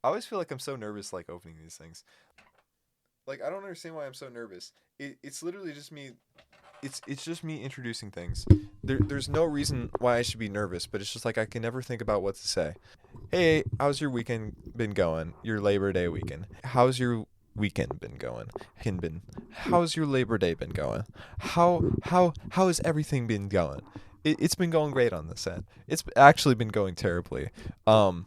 I always feel like I'm so nervous, like opening these things. Like I don't understand why I'm so nervous. It's literally just me. It's just me introducing things. There's no reason why I should be nervous, but it's just like I can never think about what to say. Hey, how's your weekend been going? Your Labor Day weekend. How's your weekend been going? How's your Labor Day been going? How has everything been going? It's been going great on this end. It's actually been going terribly. Um,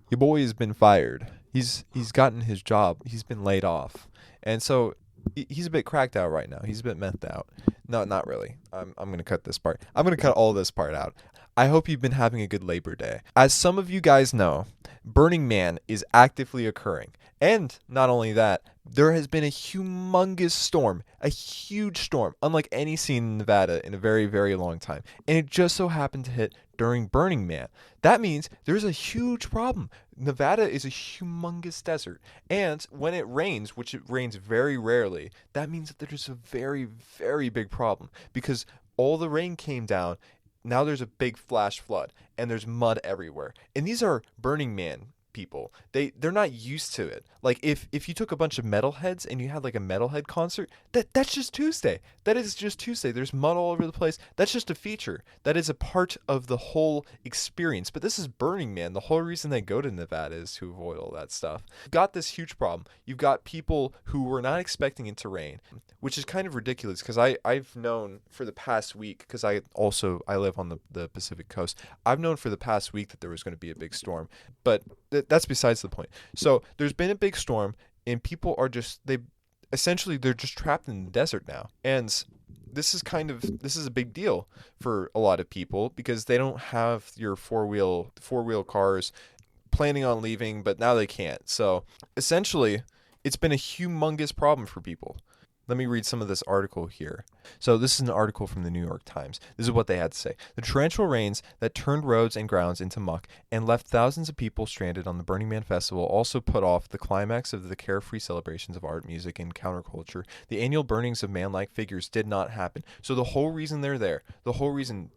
your boy has been fired. He's gotten his job. He's been laid off, and so he's a bit cracked out right now. He's a bit methed out. No, not really. I'm gonna cut this part. I'm gonna cut all this part out. I hope you've been having a good Labor Day. As some of you guys know, Burning Man is actively occurring. And not only that, there has been a humongous storm, a huge storm, unlike any seen in Nevada in a very, very long time. And it just so happened to hit during Burning Man. That means there's a huge problem. Nevada is a humongous desert. And when it rains, which it rains very rarely, that means that there's a very, very big problem because all the rain came down. Now there's a big flash flood and there's mud everywhere. And these are Burning Man people. They're not used to it. Like if you took a bunch of metalheads and you had like a metalhead concert, that's just Tuesday. That is just Tuesday. There's mud all over the place. That's just a feature. That is a part of the whole experience. But this is Burning Man. The whole reason they go to Nevada is to avoid all that stuff. You've got this huge problem. You've got people who were not expecting it to rain, which is kind of ridiculous because I've known for the past week, because I live on the Pacific coast. I've known for the past week that there was going to be a big storm, but that's besides the point. So there's been a big storm, and people are they're just trapped in the desert now, and this is a big deal for a lot of people because they don't have your four wheel cars planning on leaving, but now they can't. So essentially, it's been a humongous problem for people. Let me read some of this article here. So this is an article from the New York Times. This is what they had to say. The torrential rains that turned roads and grounds into muck and left thousands of people stranded on the Burning Man Festival also put off the climax of the carefree celebrations of art, music, and counterculture. The annual burnings of man-like figures did not happen. So the whole reason they're there, the whole reason,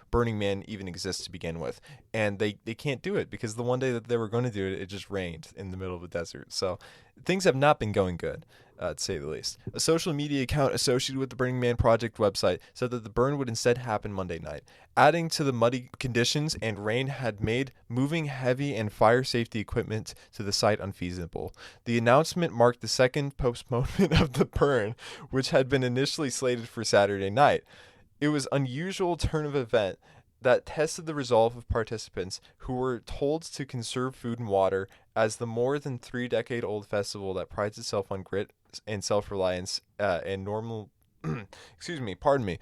Burning Man even exists to begin with, and they can't do it because the one day that they were going to do it, it just rained in the middle of the desert. So things have not been going good. To say the least. A social media account associated with the Burning Man Project website said that the burn would instead happen Monday night. Adding to the muddy conditions and rain had made moving heavy and fire safety equipment to the site unfeasible. The announcement marked the second postponement of the burn, which had been initially slated for Saturday night. It was an unusual turn of event that tested the resolve of participants who were told to conserve food and water as the more than 3-decade-old festival that prides itself on grit and self-reliance and normal pardon me.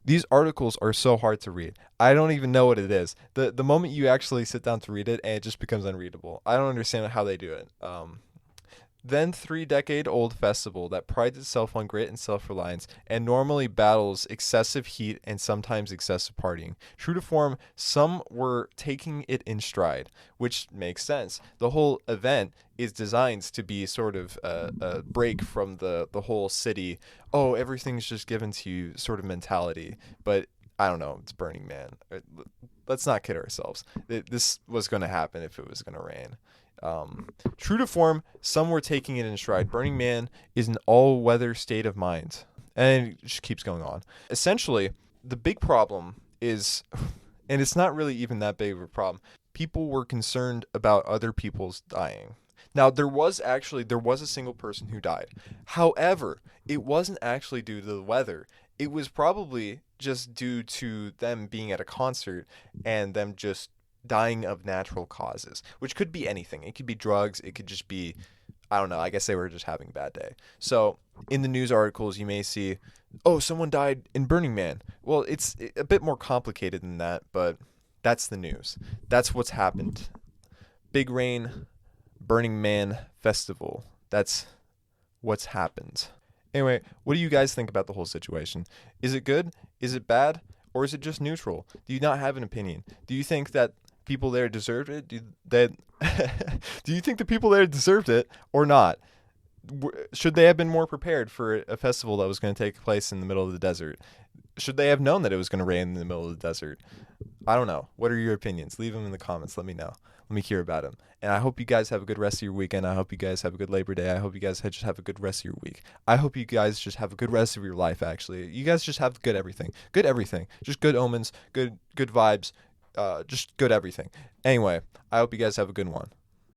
These articles are so hard to read. I don't even know what it is. The moment you actually sit down to read it, and it just becomes unreadable. I don't understand how they do it. Then 3-decade-old festival that prides itself on grit and self-reliance and normally battles excessive heat and sometimes excessive partying. True to form, some were taking it in stride, which makes sense. The whole event is designed to be sort of a break from the whole city, oh, everything's just given to you sort of mentality. But I don't know, it's Burning Man. Let's not kid ourselves. This was going to happen if it was going to rain. True to form, some were taking it in stride. Burning Man is an all-weather state of mind. And it just keeps going on. Essentially, the big problem is, and it's not really even that big of a problem, people were concerned about other people's dying. Now, there was a single person who died. However, it wasn't actually due to the weather. It was probably just due to them being at a concert and them just dying of natural causes, which could be anything. It could be drugs. It could just be, I don't know. I guess they were just having a bad day. So in the news articles, you may see, oh, someone died in Burning Man. Well, it's a bit more complicated than that, but that's the news. That's what's happened. Big rain, Burning Man festival. That's what's happened. Anyway, what do you guys think about the whole situation? Is it good? Is it bad? Or is it just neutral? Do you not have an opinion? Do you think that people there deserved it? Do you think the people there deserved it or not? Should they have been more prepared for a festival that was going to take place in the middle of the desert? Should they have known that it was going to rain in the middle of the desert? I don't know. What are your opinions? Leave them in the comments. Let me know. let me hear about them. And I hope you guys have a good rest of your weekend. I hope you guys have a good Labor Day. I hope you guys just have a good rest of your week. I hope you guys just have a good rest of your life, actually. You guys just have good everything. Good everything. Just good omens, good vibes, just good everything. Anyway, I hope you guys have a good one.